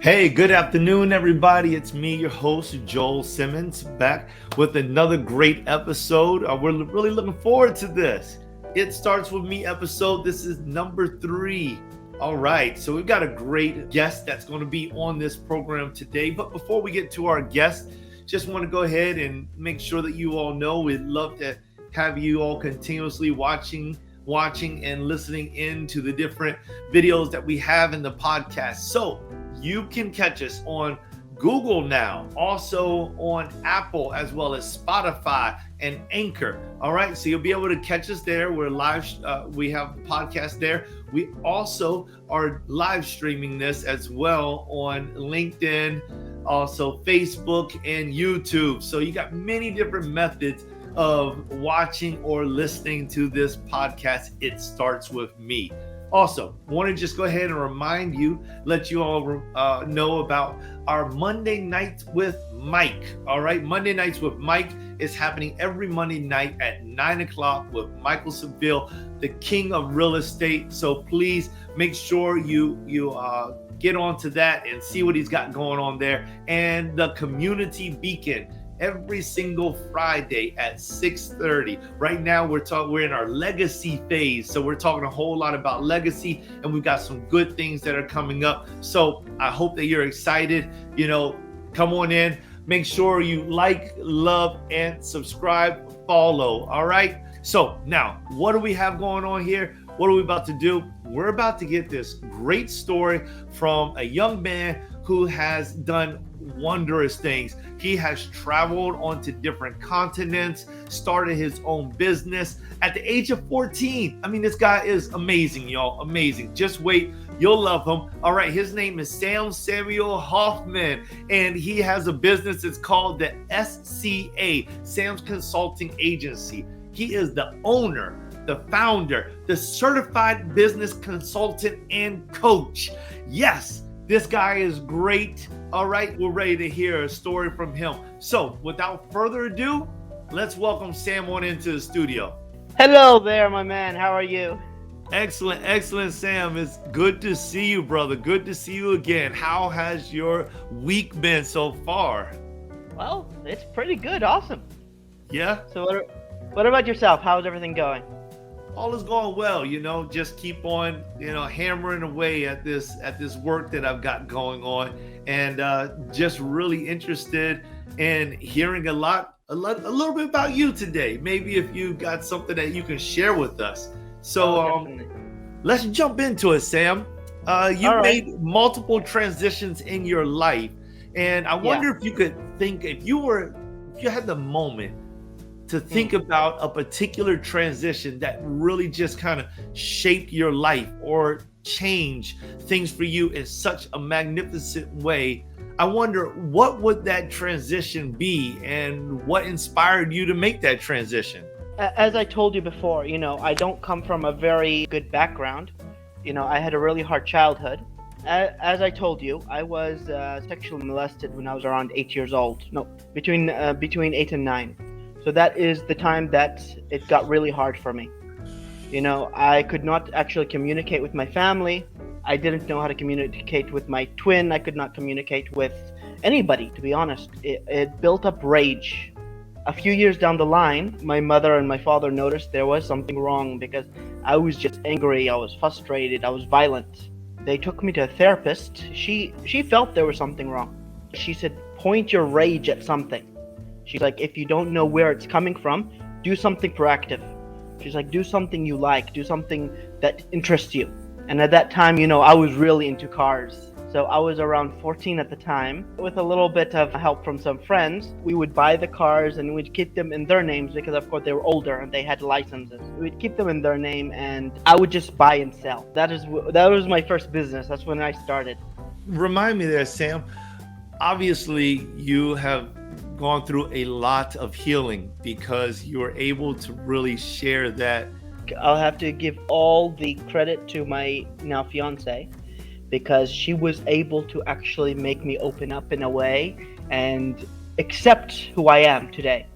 Hey, good afternoon, everybody. It's me, your host, Joel Simmons, back with another great episode. We're really looking forward to this. It Starts With Me episode. This is number 3. All right, so we've got a great guest that's going to be on this program today. But before we get to our guest, just want to go ahead and make sure that you all know we'd love to have you all continuously watching and listening in to the different videos that we have in the podcast. So you can catch us on Google now, also on Apple, as well as Spotify and Anchor. All right, so you'll be able to catch us there. We're live. We have the podcast there. We also are live streaming this as well on LinkedIn, also Facebook and YouTube. So you got many different methods of watching or listening to this podcast. It Starts With Me. Also, want to just go ahead and remind you, let you all know about our Monday Nights with Mike. All right, Monday Nights with Mike is happening every Monday night at 9 o'clock with Michael Seville, the king of real estate. So please make sure you get onto that and see what he's got going on there. And the Community Beacon, every single Friday at 6:30. Right now we're in our legacy phase, so we're talking a whole lot about legacy, and we've got some good things that are coming up. So I hope that you're excited. Come on in. Make sure you like, love, and subscribe, follow. All right. So now, what do we have going on here? What are we about to do? We're about to get this great story from a young man who has done wondrous things. He has traveled onto different continents, started his own business at the age of 14. I mean, this guy is amazing, y'all. Amazing. Just wait. You'll love him. All right. His name is Sam Samuel Hoffman, and he has a business. It's called the SCA, Sam's Consulting Agency. He is the owner, the founder, the certified business consultant and coach. Yes, this guy is great. All right, we're ready to hear a story from him. So without further ado, let's welcome Sam on into the studio. Hello there, my man. How are you? Excellent, Sam. It's good to see you, brother. Good to see you again. How has your week been so far? Well, it's pretty good. Awesome. Yeah? So what about yourself? How's everything going? All is going well, just keep on, hammering away at this work that I've got going on, and just really interested in hearing a little bit about you today. Maybe if you got something that you can share with us. So let's jump into it, Sam. You made multiple transitions in your life, and I wonder if you could think, if you had the moment to think about a particular transition that really just kind of shaped your life or changed things for you in such a magnificent way. I wonder, what would that transition be, and what inspired you to make that transition? As I told you before, I don't come from a very good background. I had a really hard childhood. As I told you, I was sexually molested when I was around 8 years old. No, between 8 and 9. So that is the time that it got really hard for me. I could not actually communicate with my family. I didn't know how to communicate with my twin. I could not communicate with anybody, to be honest. It built up rage. A few years down the line, my mother and my father noticed there was something wrong because I was just angry, I was frustrated, I was violent. They took me to a therapist. She felt there was something wrong. She said, point your rage at something. She's like, if you don't know where it's coming from, do something proactive. She's like, do something you like, do something that interests you. And at that time, I was really into cars. So I was around 14 at the time. With a little bit of help from some friends, we would buy the cars and we'd keep them in their names because, of course, they were older and they had licenses. We'd keep them in their name and I would just buy and sell. That was my first business. That's when I started. remind me there, Sam. Obviously, you have gone through a lot of healing because you were able to really share that. I'll have to give all the credit to my now fiance, because she was able to actually make me open up in a way and accept who I am today.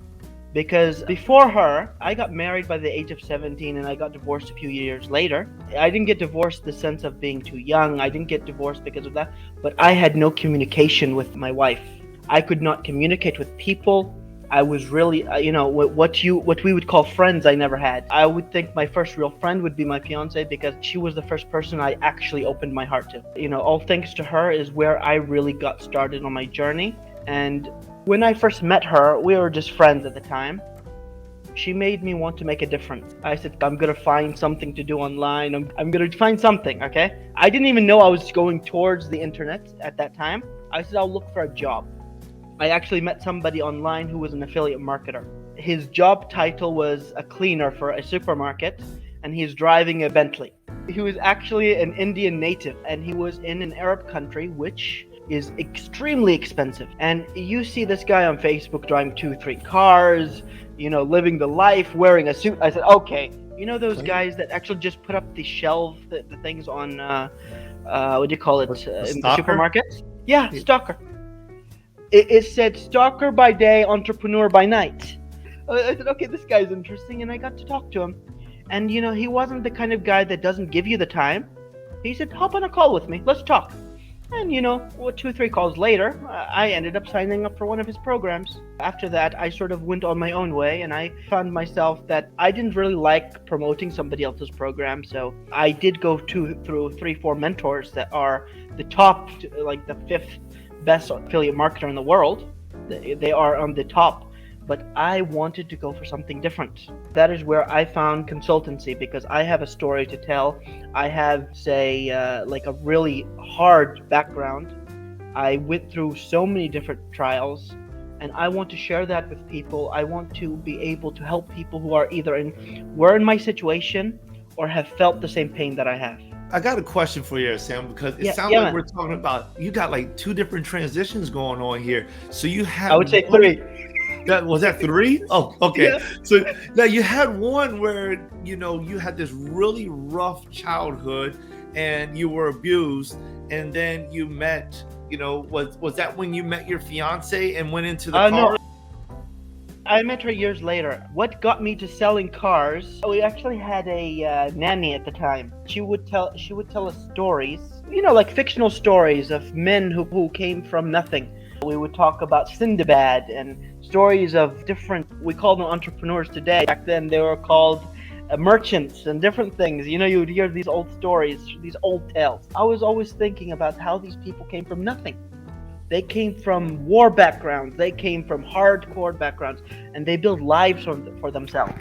Because before her, I got married by the age of 17 and I got divorced a few years later. I didn't get divorced in the sense of being too young. I didn't get divorced because of that, but I had no communication with my wife. I could not communicate with people. I was really, what we would call friends, I never had. I would think my first real friend would be my fiance, because she was the first person I actually opened my heart to. All thanks to her is where I really got started on my journey. And when I first met her, we were just friends at the time. She made me want to make a difference. I said, I'm going to find something to do online. I'm going to find something, okay? I didn't even know I was going towards the internet at that time. I said, I'll look for a job. I actually met somebody online who was an affiliate marketer. His job title was a cleaner for a supermarket, and he's driving a Bentley. He was actually an Indian native, and he was in an Arab country, which is extremely expensive. And you see this guy on Facebook driving 2-3 cars, living the life, wearing a suit. I said, okay, those guys that actually just put up the shelf, the things on, what do you call it, in the supermarkets? Yeah, stalker. It said stalker by day, entrepreneur by night. I said, okay, this guy's interesting, and I got to talk to him. And, he wasn't the kind of guy that doesn't give you the time. He said, hop on a call with me, let's talk. And, 2-3 calls later, I ended up signing up for one of his programs. After that, I sort of went on my own way, and I found myself that I didn't really like promoting somebody else's program. So I did go through 3-4 mentors that are the top, like the 5th best affiliate marketer in the world. They are on the top, but I wanted to go for something different. That is where I found consultancy, because I have a story to tell. I have, like a really hard background. I went through so many different trials, and I want to share that with people. I want to be able to help people who are either were in my situation or have felt the same pain that I have. I got a question for you, Sam, because it sounds like we're talking about, you got like 2 different transitions going on here. So you had, I would say 3. Was that 3? Oh, okay. Yeah. So now you had one where, you had this really rough childhood and you were abused, and then you met, was that when you met your fiance and went into the car? No. I met her years later. What got me to selling cars? We actually had a nanny at the time. She would tell us stories, like fictional stories of men who came from nothing. We would talk about Sindbad and stories of different, we call them entrepreneurs today. Back then they were called merchants and different things. You would hear these old stories, these old tales. I was always thinking about how these people came from nothing. They came from war backgrounds, they came from hardcore backgrounds, and they built lives for themselves.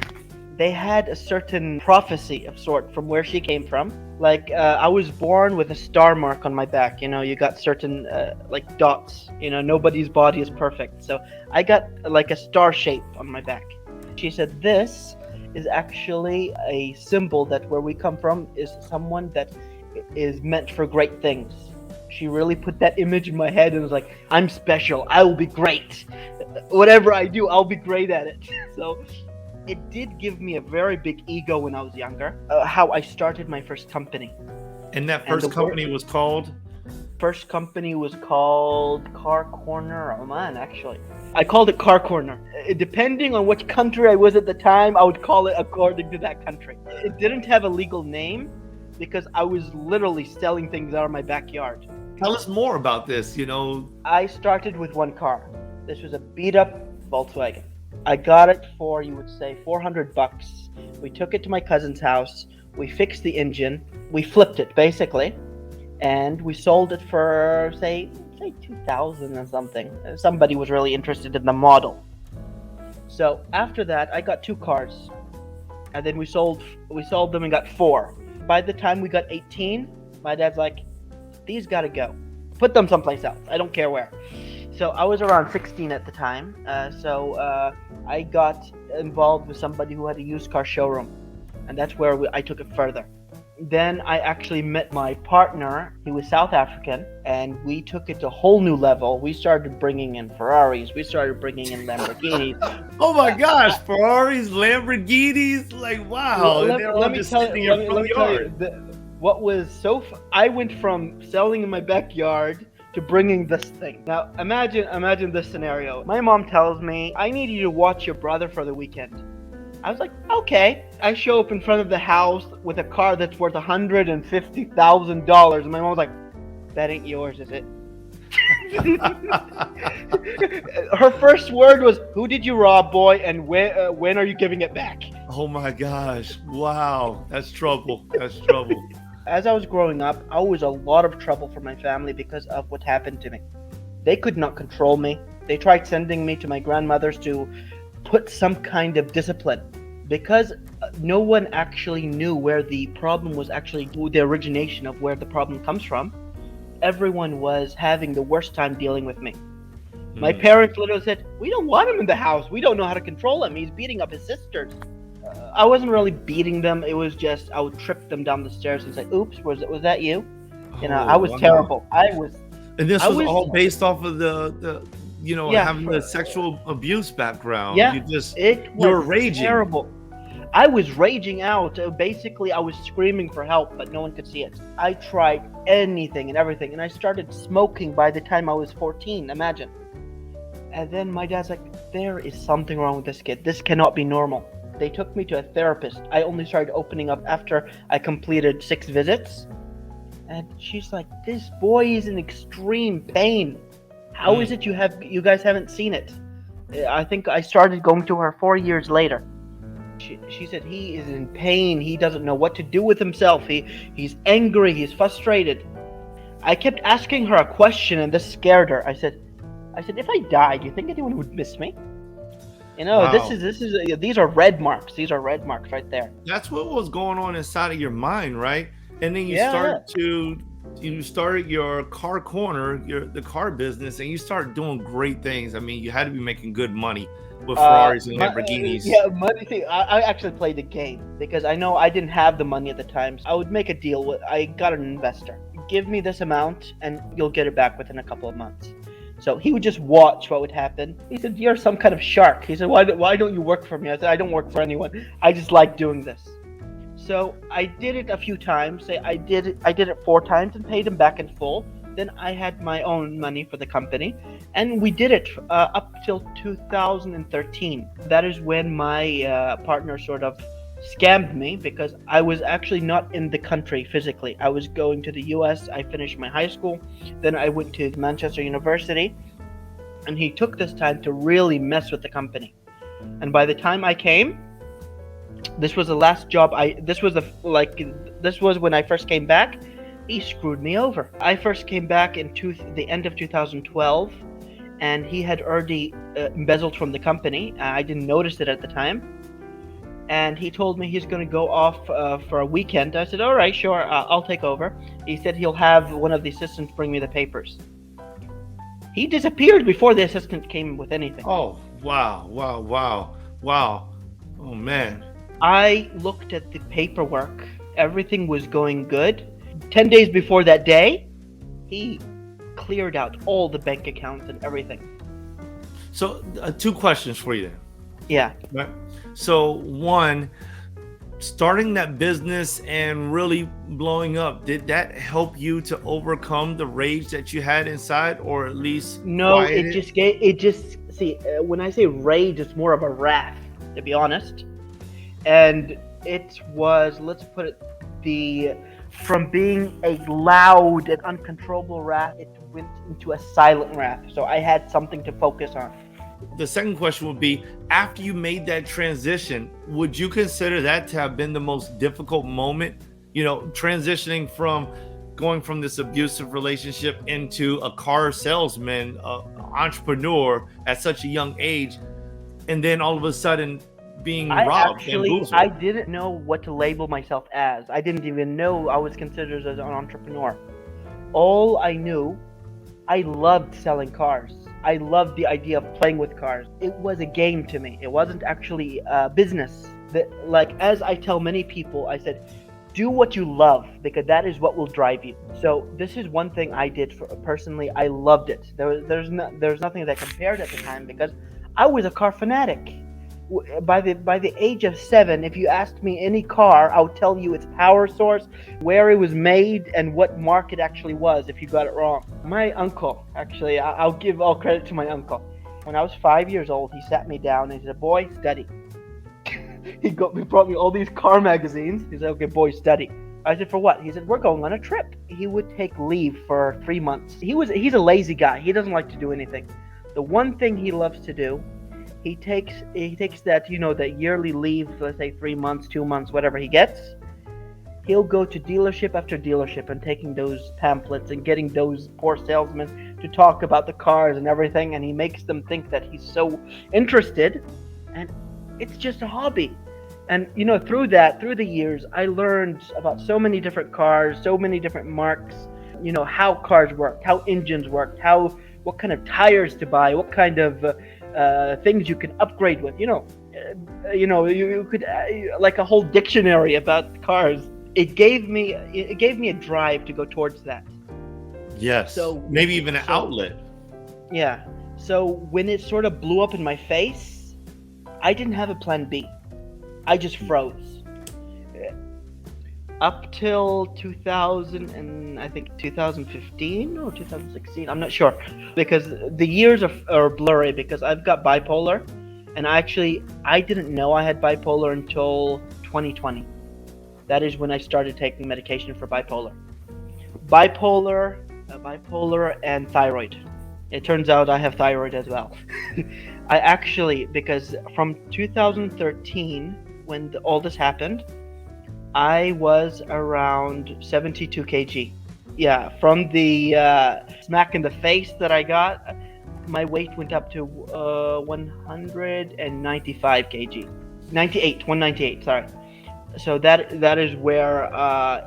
They had a certain prophecy of sort from where she came from. Like, I was born with a star mark on my back. You got certain, like, dots. Nobody's body is perfect. So I got, like, a star shape on my back. She said, this is actually a symbol that where we come from is someone that is meant for great things. She really put that image in my head and was like, I'm special. I will be great. Whatever I do, I'll be great at it. So it did give me a very big ego when I was younger, how I started my first company. And that first company was called? First company was called Car Corner. Oh man, actually. I called it Car Corner. Depending on which country I was at the time, I would call it according to that country. It didn't have a legal name because I was literally selling things out of my backyard. Tell us more about this, I started with one car. This was a beat-up Volkswagen. I got it for, you would say, $400. We took it to my cousin's house. We fixed the engine. We flipped it, basically. And we sold it for, say $2,000 and something. Somebody was really interested in the model. So after that, I got 2 cars. And then we sold them and got 4. By the time we got 18, my dad's like, these gotta go. Put them someplace else. I don't care where. So I was around 16 at the time. So I got involved with somebody who had a used car showroom. And that's where I took it further. Then I actually met my partner. He was South African, and we took it to a whole new level. We started bringing in Ferraris. We started bringing in Lamborghinis. Oh my gosh, Ferraris, Lamborghinis, like wow, and they're all Let me just tell sitting you. in your front yard. What was I went from selling in my backyard to bringing this thing. Now imagine this scenario. My mom tells me, I need you to watch your brother for the weekend. I was like, okay. I show up in front of the house with a car that's worth $150,000, and my mom was like, that ain't yours, is it? Her first word was, who did you rob, boy, and when are you giving it back? Oh my gosh, wow, that's trouble. That's trouble. As I was growing up, I was a lot of trouble for my family because of what happened to me. They could not control me. They tried sending me to my grandmother's to put some kind of discipline, because no one actually knew where the problem was, actually the origination of where the problem comes from. Everyone was having the worst time dealing with me. My parents literally said, we don't want him in the house. We don't know how to control him. He's beating up his sisters. I wasn't really beating them. It was just I would trip them down the stairs and say, oops, was that you? I was terrible. And this was all based off of the having the sexual abuse background. Yeah, you're raging. Terrible. I was raging out. Basically, I was screaming for help, but no one could see it. I tried anything and everything, and I started smoking by the time I was 14. Imagine. And then my dad's like, there is something wrong with this kid. This cannot be normal. They took me to a therapist. I only started opening up after I completed 6 visits. And she's like, this boy is in extreme pain. How is it you guys haven't seen it? I think I started going to her 4 years later. She said he is in pain. He doesn't know what to do with himself. He's angry. He's frustrated. I kept asking her a question, and this scared her. I said, if I died, do you think anyone would miss me? Wow. These are red marks. These are red marks right there. That's what was going on inside of your mind, right? And then you started your car corner, the car business, and you started doing great things. I mean, you had to be making good money with Ferraris and Lamborghinis. Money. I actually played the game because I know I didn't have the money at the time. So I would make a deal I got an investor. Give me this amount and you'll get it back within a couple of months. So he would just watch what would happen. He said, you're some kind of shark. He said, why don't you work for me? I said, I don't work for anyone. I just like doing this. So I did it a few times. I did it 4 times and paid him back in full. Then I had my own money for the company, and we did it up till 2013. That is when my partner sort of scammed me because I was actually not in the country physically. I was going to the US. I finished my high school. Then I went to Manchester University, and he took this time to really mess with the company. And by the time I came, this was the last job this was when I first came back. He screwed me over. I first came back in the end of 2012, and he had already embezzled from the company. I didn't notice it at the time. And he told me he's going to go off for a weekend. I said, all right, sure, I'll take over. He said he'll have one of the assistants bring me the papers. He disappeared before the assistant came with anything. Oh, wow. Oh, man. I looked at the paperwork. Everything was going good. 10 days before that day, he cleared out all the bank accounts and everything. So 2 questions for you then. Yeah. Right. So 1, starting that business and really blowing up, did that help you to overcome the rage that you had inside, or at least no? When I say rage, it's more of a wrath, to be honest. And it was, let's put it, from being a loud and uncontrollable wrath, it went into a silent wrath. So I had something to focus on. The second question would be, after you made that transition, would you consider that to have been the most difficult moment? Transitioning from going from this abusive relationship into a car salesman, entrepreneur at such a young age, and then all of a sudden being robbed and boozled. I didn't know what to label myself as. I didn't even know I was considered as an entrepreneur. All I knew, I loved selling cars. I loved the idea of playing with cars. It was a game to me. It wasn't actually a business. As I tell many people, I said, do what you love, because that is what will drive you. So this is one thing I did for personally. I loved it. There's nothing that compared at the time, because I was a car fanatic. By the age of 7, if you asked me any car, I'll tell you its power source, where it was made, and what mark it actually was. If you got it wrong, my uncle, actually, I'll give all credit to my uncle. When I was 5 years old, he sat me down and he said, "Boy, study." He brought me all these car magazines. He said, "Okay, boy, study." I said, "For what?" He said, "We're going on a trip." He would take leave for 3 months. He's a lazy guy. He doesn't like to do anything. The one thing he loves to do, he takes that, that yearly leave, let's say 3 months, 2 months, whatever he gets. He'll go to dealership after dealership and taking those pamphlets and getting those poor salesmen to talk about the cars and everything, and he makes them think that he's so interested, and it's just a hobby. And through the years, I learned about so many different cars, so many different marks, how cars worked, how engines worked, what kind of tires to buy, what kind of things you can upgrade with. You could like a whole dictionary about cars. It gave me a drive to go towards that. Yes. So maybe even an outlet. Yeah. So when it sort of blew up in my face, I didn't have a plan B. I just froze. Up till 2000 and I think 2015 or 2016, I'm not sure, because the years are blurry, because I've got bipolar, and I didn't know I had bipolar until 2020. That is when I started taking medication for bipolar. Bipolar and thyroid. It turns out I have thyroid as well. Because from 2013, when all this happened, I was around 72 kg. Yeah, from the smack in the face that I got, my weight went up to 195 kg. 198, sorry. So that is where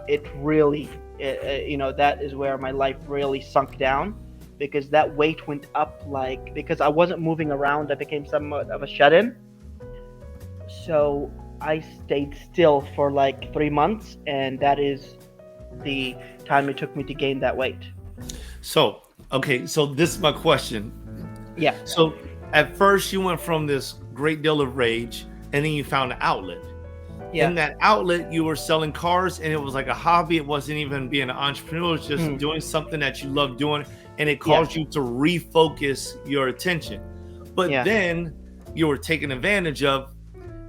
it really, that is where my life really sunk down, because that weight went up, because I wasn't moving around, I became somewhat of a shut-in. So I stayed still for 3 months, and that is the time it took me to gain that weight. So this is my question. Yeah. So at first you went from this great deal of rage, and then you found an outlet. Yeah. In that outlet, you were selling cars, and it was like a hobby. It wasn't even being an entrepreneur. It was just doing something that you love doing, and it caused you to refocus your attention. But then you were taken advantage of,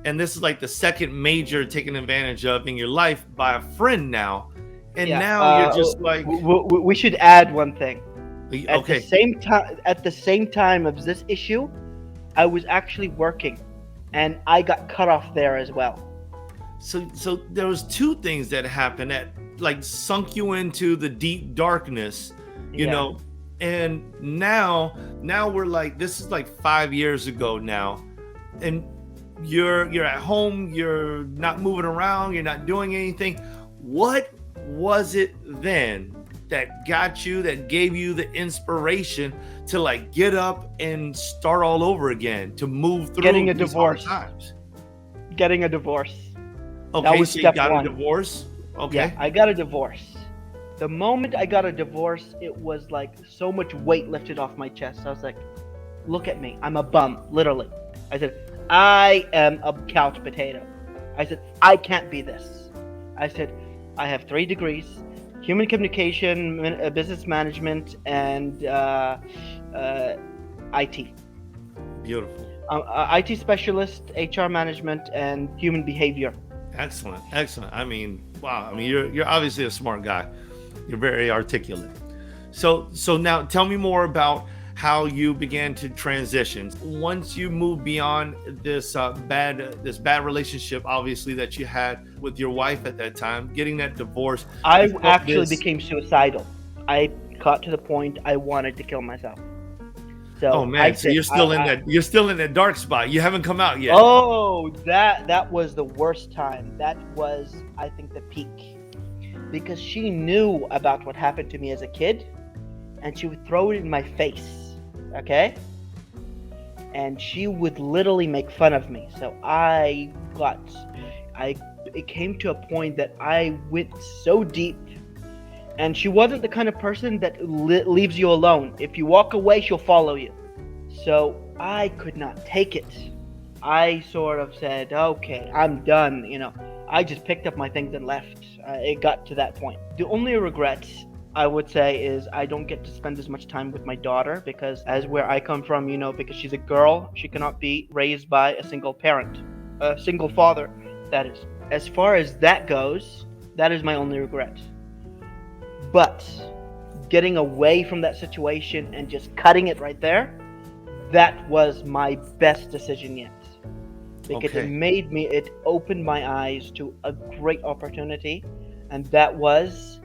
and this is like the second major taken advantage of in your life by a friend now. And now you're just like... We should add one thing. At Okay. the same time of this issue, I was actually working, and I got cut off there as well. So there was two things that happened that sunk you into the deep darkness, you know. And now we're this is 5 years ago now, and you're at home, you're not moving around, you're not doing anything. What was it then that gave you the inspiration to get up and start all over again, to move through getting a these divorce hard times? Getting a divorce. Okay, that was so step you got one. a divorce? Okay. Yeah, I got a divorce. The moment I got a divorce, it was so much weight lifted off my chest. I was like, look at me. I'm a bum, literally. I said, I am a couch potato. I said, I can't be this. I said, I have 3 degrees, human communication, business management, and IT. Beautiful. IT specialist, HR management, and human behavior. Excellent. I mean, wow. I mean, you're obviously a smart guy. You're very articulate. So now tell me more about how you began to transition once you moved beyond this bad relationship, obviously, that you had with your wife at that time, getting that divorce. I actually became suicidal. I got to the point I wanted to kill myself. So oh man, so you're still in that dark spot. You haven't come out yet. Oh, that was the worst time. That was, I think, the peak, because she knew about what happened to me as a kid, and she would throw it in my face, okay? And she would literally make fun of me. So I it came to a point that I went so deep, and she wasn't the kind of person that leaves you alone. If you walk away, she'll follow you. So I could not take it. I sort of said, okay, I'm done. I just picked up my things and left. It got to that point. The only regret I would say is I don't get to spend as much time with my daughter, because as where I come from, because she's a girl, she cannot be raised by a single parent, a single father, that is. As far as that goes, that is my only regret. But getting away from that situation and just cutting it right there, that was my best decision yet. Because it opened my eyes to a great opportunity, and that was,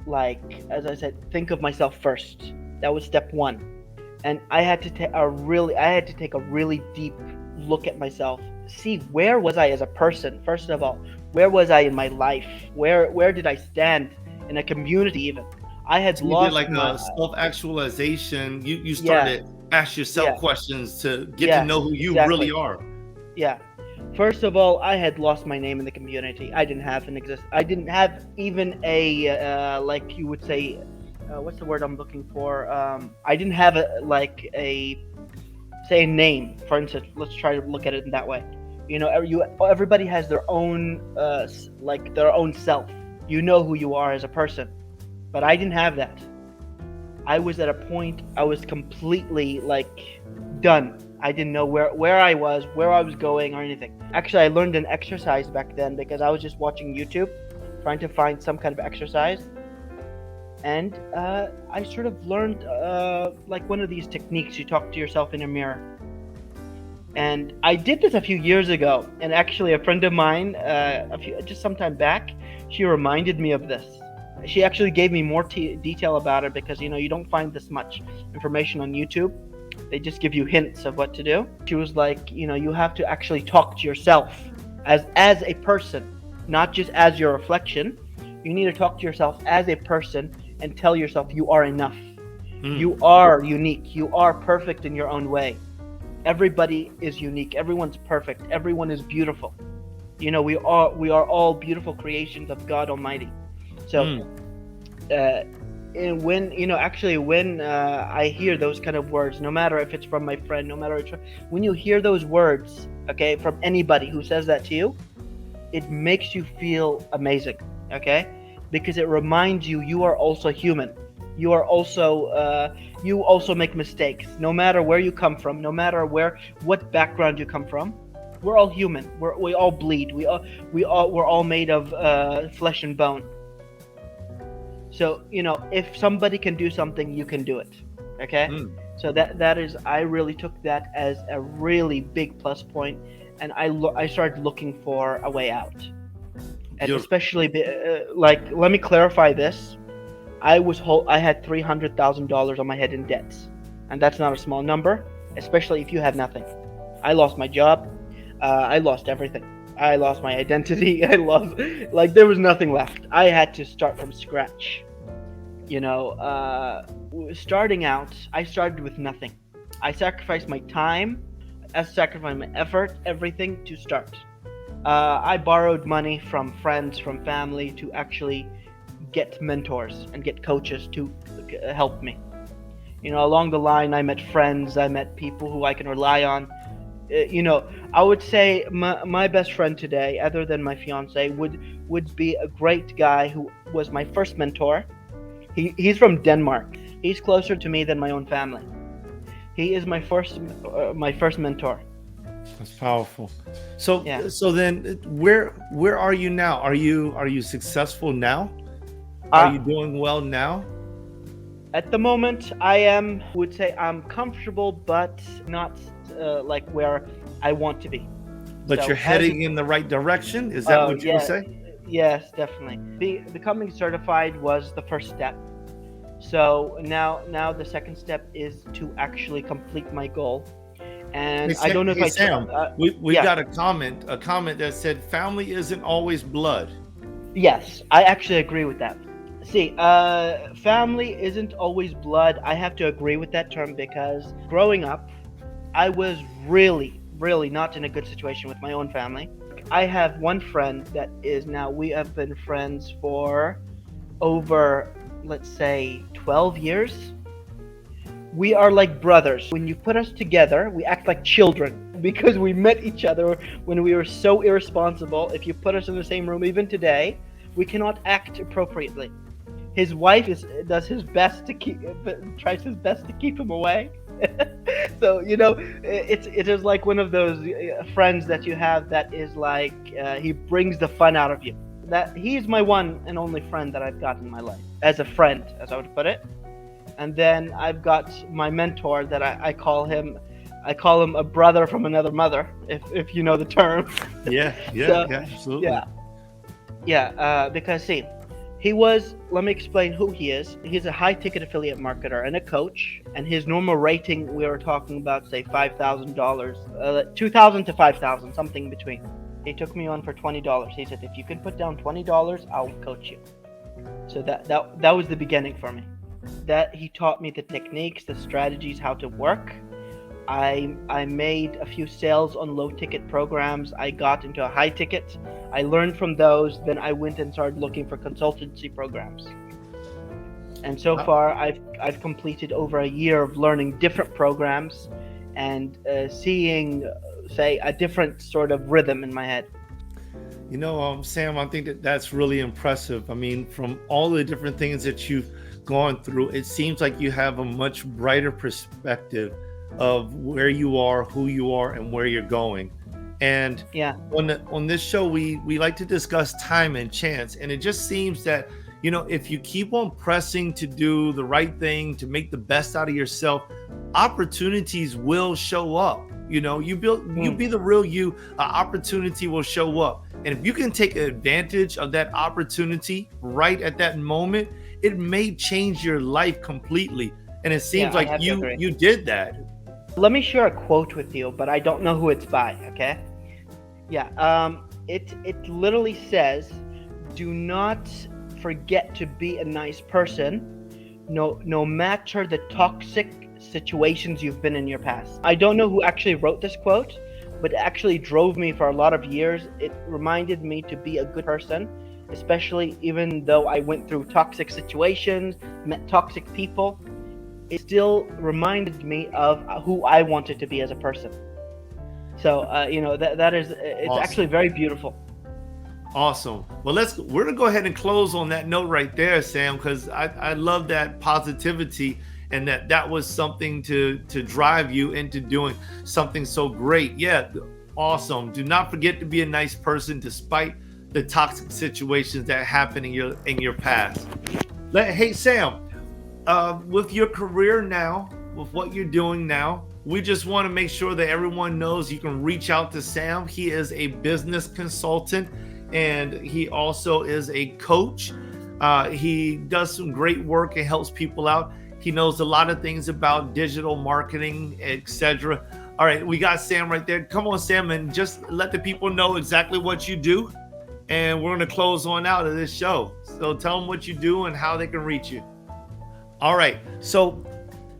like, as I said, think of myself first. That was step one. And I had to take a really deep look at myself. See, where was I as a person? First of all, where was I in my life? Where did I stand in a community even? I had lost like a self-actualization. You started to ask yourself questions to get to know who you really are. Yeah. First of all, I had lost my name in the community. I didn't have I didn't have even a like you would say, what's the word I'm looking for? I didn't have a name. For instance, let's try to look at it in that way. Everybody has their own their own self. You know who you are as a person, but I didn't have that. I was at a point I was completely done. I didn't know where I was going, or anything. Actually, I learned an exercise back then because I was just watching YouTube, trying to find some kind of exercise. And I sort of learned one of these techniques. You talk to yourself in a mirror. And I did this a few years ago. And actually, a friend of mine, just some time back, she reminded me of this. She actually gave me more detail about it, because you don't find this much information on YouTube. They just give you hints of what to do. She was like, you have to actually talk to yourself as a person, not just as your reflection. You need to talk to yourself as a person and tell yourself you are enough. You are unique. You are perfect in your own way. Everybody is unique. Everyone's perfect. Everyone is beautiful. We are all beautiful creations of God Almighty. So, and when I hear those kind of words, no matter if it's from my friend, when you hear those words, okay, from anybody who says that to you, it makes you feel amazing, okay, because it reminds you are also human. You are also you also make mistakes. No matter where you come from, no matter what background you come from, we're all human. We all bleed. We're all made of flesh and bone. So, if somebody can do something, you can do it. Okay? So that is, I really took that as a really big plus point, and I started looking for a way out. And especially, let me clarify this. I had $300,000 on my head in debts, and that's not a small number, especially if you have nothing. I lost my job. I lost everything. I lost my identity. I lost, there was nothing left. I had to start from scratch. Starting out, I started with nothing. I sacrificed my time, I sacrificed my effort, everything to start. I borrowed money from friends, from family, to actually get mentors and get coaches to help me. Along the line, I met friends, I met people who I can rely on. I would say my best friend today, other than my fiance, would be a great guy who was my first mentor. He's from Denmark. He's closer to me than my own family. He is my first mentor. That's powerful. So then, where are you now? Are you successful now? Are you doing well now? At the moment, I would say I'm comfortable, but not where I want to be. But you're heading in the right direction? Is that what you would say? Yes, definitely. Becoming certified was the first step. So now the second step is to actually complete my goal. And I don't know if Sam, we got a comment that said family isn't always blood. Yes, I actually agree with that. See, family isn't always blood. I have to agree with that term, because growing up, I was really, really not in a good situation with my own family. I have one friend that is now, we have been friends for over, let's say, 12 years. We are like brothers. When you put us together, we act like children because we met each other when we were so irresponsible. If you put us in the same room, even today, we cannot act appropriately. His wife does his best to keep, tries his best to keep him away. So it is like one of those friends that you have that is like he brings the fun out of you. That he's my one and only friend that I've got in my life, as a friend, as I would put it. And then I've got my mentor that I call him. I call him a brother from another mother, if you know the term. Yeah, So, yeah, absolutely. Because see, let me explain who he is. He's a high ticket affiliate marketer and a coach, and his normal rating, we were talking about, say, $5,000, $2,000 to $5,000, something in between. He took me on for $20. He said, if you can put down $20, I'll coach you. So that was the beginning for me. That he taught me the techniques, the strategies, how to work. I made a few sales on low ticket programs. I got into a high ticket. I learned from those. Then I went and started looking for consultancy programs. And so far, I've completed over a year of learning different programs and seeing, say, a different sort of rhythm in my head. Sam, I think that's really impressive. I mean, from all the different things that you've gone through, it seems like you have a much brighter perspective of where you are, who you are, and where you're going. And on this show, we like to discuss time and chance. And it just seems that, if you keep on pressing to do the right thing, to make the best out of yourself, opportunities will show up. You be the real you, opportunity will show up. And if you can take advantage of that opportunity right at that moment, it may change your life completely. And it seems like you did that. Let me share a quote with you, but I don't know who it's by, okay? It literally says, do not forget to be a nice person, no matter the toxic situations you've been in your past. I don't know who actually wrote this quote, but it actually drove me for a lot of years. It reminded me to be a good person, especially even though I went through toxic situations, met toxic people. It still reminded me of who I wanted to be as a person. So, that is, it's awesome. Actually very beautiful. Awesome. Well, we're going to go ahead and close on that note right there, Sam, because I love that positivity and that was something to drive you into doing something so great. Yeah, awesome. Do not forget to be a nice person despite the toxic situations that happen in your past. Hey, Sam, with your career now, with what you're doing now, we just want to make sure that everyone knows you can reach out to Sam. He is a business consultant and he also is a coach. He does some great work and helps people out. He knows a lot of things about digital marketing, etc. All right, we got Sam right there. Come on, Sam, and just let the people know exactly what you do. And we're going to close on out of this show. So tell them what you do and how they can reach you. All right. So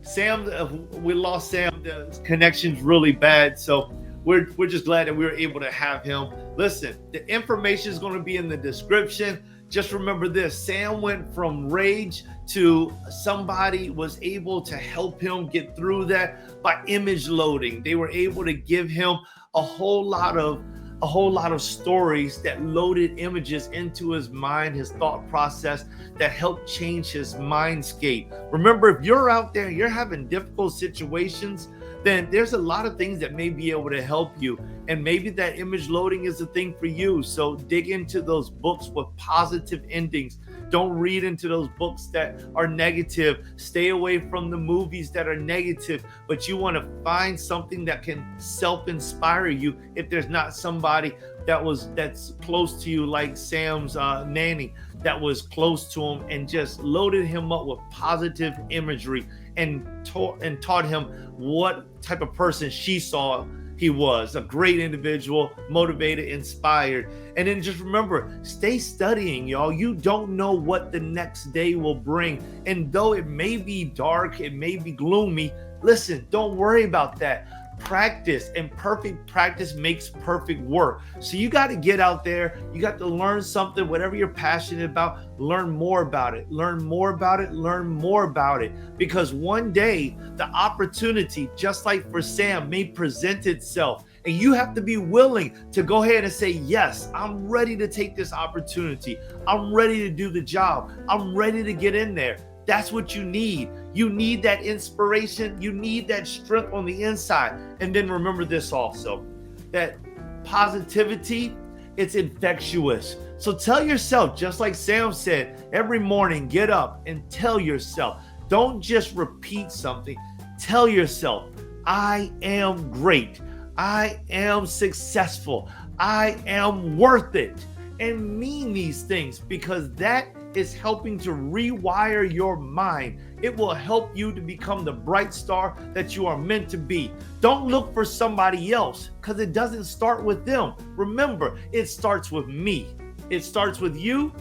Sam, we lost Sam. The connection's really bad. So we're just glad that we were able to have him. Listen, the information is going to be in the description. Just remember this: Sam went from rage to somebody was able to help him get through that by image loading. They were able to give him a whole lot of stories that loaded images into his mind, his thought process, that helped change his mindscape. Remember, if you're out there and you're having difficult situations, then there's a lot of things that may be able to help you. And maybe that image loading is the thing for you. So dig into those books with positive endings. Don't read into those books that are negative. Stay away from the movies that are negative. But you want to find something that can self-inspire you if there's not somebody that's close to you, like Sam's nanny that was close to him and just loaded him up with positive imagery and taught him what type of person she saw he was. A great individual, motivated, inspired. And then just remember, stay studying, y'all. You don't know what the next day will bring. And though it may be dark, it may be gloomy, listen, don't worry about that. practice, and perfect practice makes perfect work. So you got to get out there. You got to learn something, whatever you're passionate about, learn more about it, learn more about it, learn more about it. Because one day the opportunity, just like for Sam, may present itself. And you have to be willing to go ahead and say, yes, I'm ready to take this opportunity. I'm ready to do the job. I'm ready to get in there. That's what you need. You need that inspiration. You need that strength on the inside. And then remember this also, that positivity, it's infectious. So tell yourself, just like Sam said, every morning, get up and tell yourself. Don't just repeat something. Tell yourself, I am great. I am successful. I am worth it. And mean these things, because that is helping to rewire your mind. It will help you to become the bright star that you are meant to be. Don't look for somebody else, because it doesn't start with them. Remember, it starts with me. It starts with you.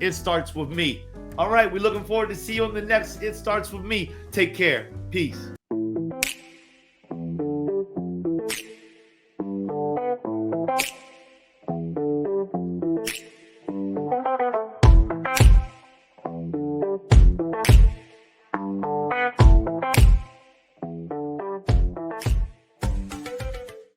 It starts with me. All right, we're looking forward to see you on the next It Starts With Me. Take care. Peace.